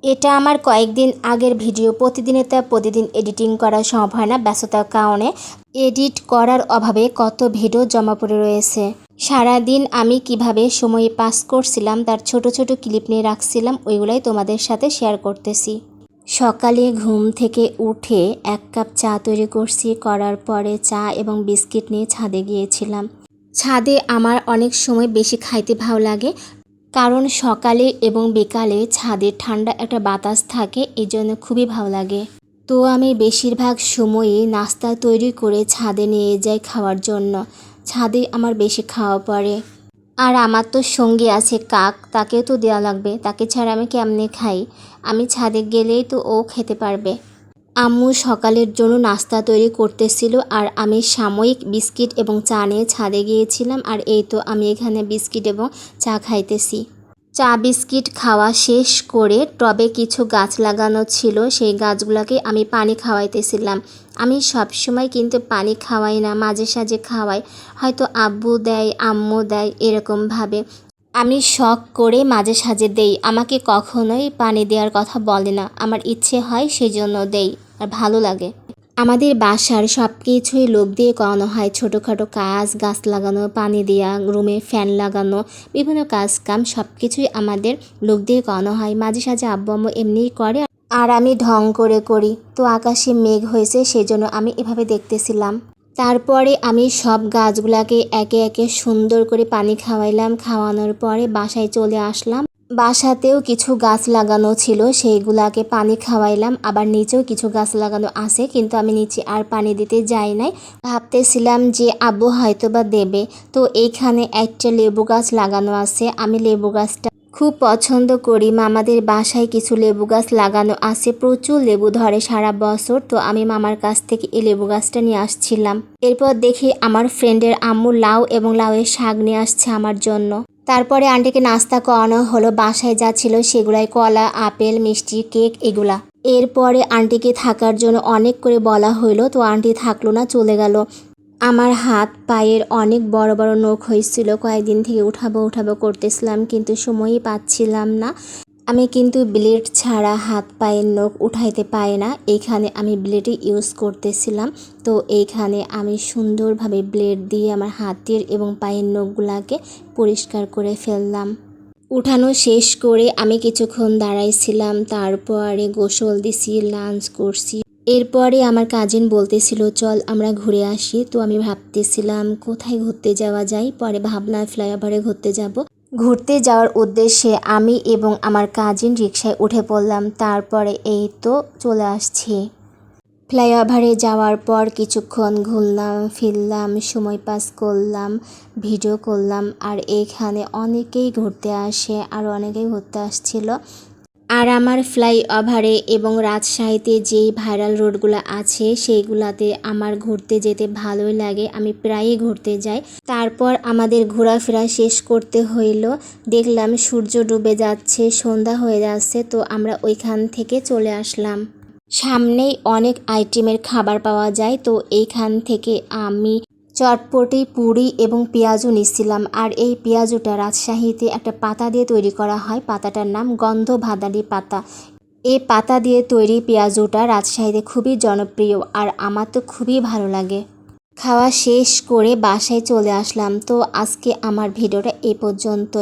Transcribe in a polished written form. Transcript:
এটা আমার কয়েকদিন আগের ভিডিও। প্রতিদিন এডিটিং করা সম্ভব হয় না ব্যস্ততার কারণে। এডিট করার অভাবে কত ভিডিও জমা পড়ে রয়েছে। সারাদিন আমি কিভাবে সময় পাস করছিলাম তার ছোট ছোট ক্লিপ নিয়ে রাখছিলাম, ওইগুলাই তোমাদের সাথে শেয়ার করতেছি। সকালে ঘুম থেকে উঠে 1 কাপ চা তৈরি করছি। করার পরে চা এবং বিস্কিট নিয়ে ছাদে গিয়েছিলাম। ছাদে আমার অনেক সময় বেশি খাইতে ভালো লাগে, কারণ সকালে এবং বিকালে ছাদে ঠান্ডা একটা বাতাস থাকে, এই জন্য খুবই ভালো লাগে। তো আমি বেশিরভাগ সময়ই নাস্তা তৈরি করে ছাদে নিয়ে যাই খাওয়ার জন্য। ছাদে আমার বেশি খাওয়া পড়ে। আর আমার তো সঙ্গী আছে কাক, তাকেও তো দেওয়া লাগবে, তাকে ছাড়া আমি কেমনে খাই। আমি ছাদে গেলেই তো ও খেতে পারবে। আম্মু সকালের জন্য নাস্তা তৈরি করতেছিল আর আমি সাময়িক বিস্কিট এবং চা নিয়ে ছাদে গিয়েছিলাম। আর এই তো আমি এখানে বিস্কিট এবং চা খাইতেছি। চা বিস্কিট খাওয়া শেষ করে টবে কিছু গাছ লাগানো ছিল, সেই গাছগুলোকে আমি পানি খাওয়াইতেছিলাম। আমি সবসময় কিন্তু পানি খাওয়াই না, মাঝে সাঝে খাওয়াই, হয়তো আব্বু দেয় আম্মু দেয় এরকমভাবে। আমি শখ করে মাঝে সাঝে দেই, আমাকে কখনোই পানি দেওয়ার কথা বলে না। আমার ইচ্ছে হয় সেই জন্য দেই, আর ভালো লাগে। আমাদের বাসার সব কিছুই লোক দিয়ে করানো হয়। ছোটোখাটো কাজ, গাছ লাগানো, পানি দেওয়া, রুমে ফ্যান লাগানো, বিভিন্ন কাজ কাম সব কিছুই আমাদের লোক দিয়ে করানো হয়। মাঝে সাঝে আব্বু আম্মু এমনিই করে, আর আমি ঢং করে করি। তো আকাশে মেঘ হয়েছে, সেই জন্য আমি এভাবে দেখতেছিলাম। তারপরে আমি সব গাছগুলাকে একে একে সুন্দর করে পানি খাওয়াইলাম। খাওয়ানোর পরে বাসায় চলে আসলাম। বাসাতেও কিছু গাছ লাগানো ছিল, সেইগুলাকে পানি খাওয়াইলাম। আবার নিচেও কিছু গাছ লাগানো আছে, কিন্তু আমি নিচে আর পানি দিতে যাই নাই। ভাবতেছিলাম যে আব্বু হয়তো বা দেবে। তো এইখানে একটা লেবু গাছ লাগানো আছে। আমি লেবু গাছটা খুব পছন্দ করি। মামাদের বাসায় কিছু লেবু গাছ লাগানো আছে, প্রচুর লেবু ধরে সারা বছর। তো আমি মামার কাছ থেকে এই লেবু গাছটা নিয়ে আসছিলাম। এরপর দেখি আমার ফ্রেন্ডের আম্মু লাউ এবং লাউয়ের শাক নিয়ে আসছে আমার জন্য। তারপরে আন্টিকে নাস্তা করানো হলো। বাসায় যা ছিল সেগুলাই, কলা, আপেল, মিষ্টি, কেক এগুলা। এরপরে আন্টিকে থাকার জন্য অনেক করে বলা হইলো, তো আন্টি থাকলো না, চলে গেল। আমার হাত পায়ের অনেক বড় বড় নখ হয়েছিল, কয়েকদিন থেকে উঠাবো করতেছিলাম, কিন্তু সময়ই পাচ্ছিলাম না। আমি কিন্তু ব্লেড ছাড়া হাত পায়ের নখ উঠাইতে পারি না। এইখানে আমি ব্লেডই ইউজ করতেছিলাম। তো এইখানে আমি সুন্দরভাবে ব্লেড দিয়ে আমার হাতের এবং পায়ের নখগুলাকে পরিষ্কার করে ফেললাম। উঠানো শেষ করে আমি কিছুক্ষণ দাঁড়াইছিলাম, তারপরে গোসল দিছি, লাঞ্চ করছি। এরপরে আমার কাজিন বলতেছিল চল আমরা ঘুরে আসি। তো আমি ভাবতেছিলাম কোথায় ঘুরতে যাওয়া যায়। পরে ভাবলাম ফ্লাইওভারে ঘুরতে যাব। ঘুরতে যাওয়ার উদ্দেশ্যে আমি এবং আমার কাজিন রিকশায় উঠে পড়লাম। তারপরে এই তো চলে আসছি। ফ্লাইওভারে যাওয়ার পর কিছুক্ষণ ঘুরলাম ফিরলাম, সময় পাস করলাম, ভিডিও করলাম। আর এইখানে অনেকেই ঘুরতে আসে, আর অনেকেই ঘুরতে আসছিল। আর আমার ফ্লাইওভারে এবং রাজশাহীতে যেই ভাইরাল রোডগুলো আছে সেইগুলাতে আমার ঘুরতে যেতে ভালোই লাগে, আমি প্রায়ই ঘুরতে যাই। তারপর আমাদের ঘোরাফেরা শেষ করতে হইল। দেখলাম সূর্য ডুবে যাচ্ছে, সন্ধ্যা হয়ে যাচ্ছে, তো আমরা ওইখান থেকে চলে আসলাম। সামনেই অনেক আইটেমের খাবার পাওয়া যায়, তো এইখান থেকে আমি চটপটি, পুরি এবং পেঁয়াজু নিচ্ছিলাম। আর এই পেঁয়াজুটা রাজশাহীতে একটা পাতা দিয়ে তৈরি করা হয়, পাতাটার নাম গন্ধভাদালি পাতা। এই পাতা দিয়ে তৈরি পেঁয়াজুটা রাজশাহীতে খুবই জনপ্রিয়, আর আমার তো খুবই ভালো লাগে। খাওয়া শেষ করে বাসায় চলে আসলাম। তো আজকে আমার ভিডিওটা এই পর্যন্ত।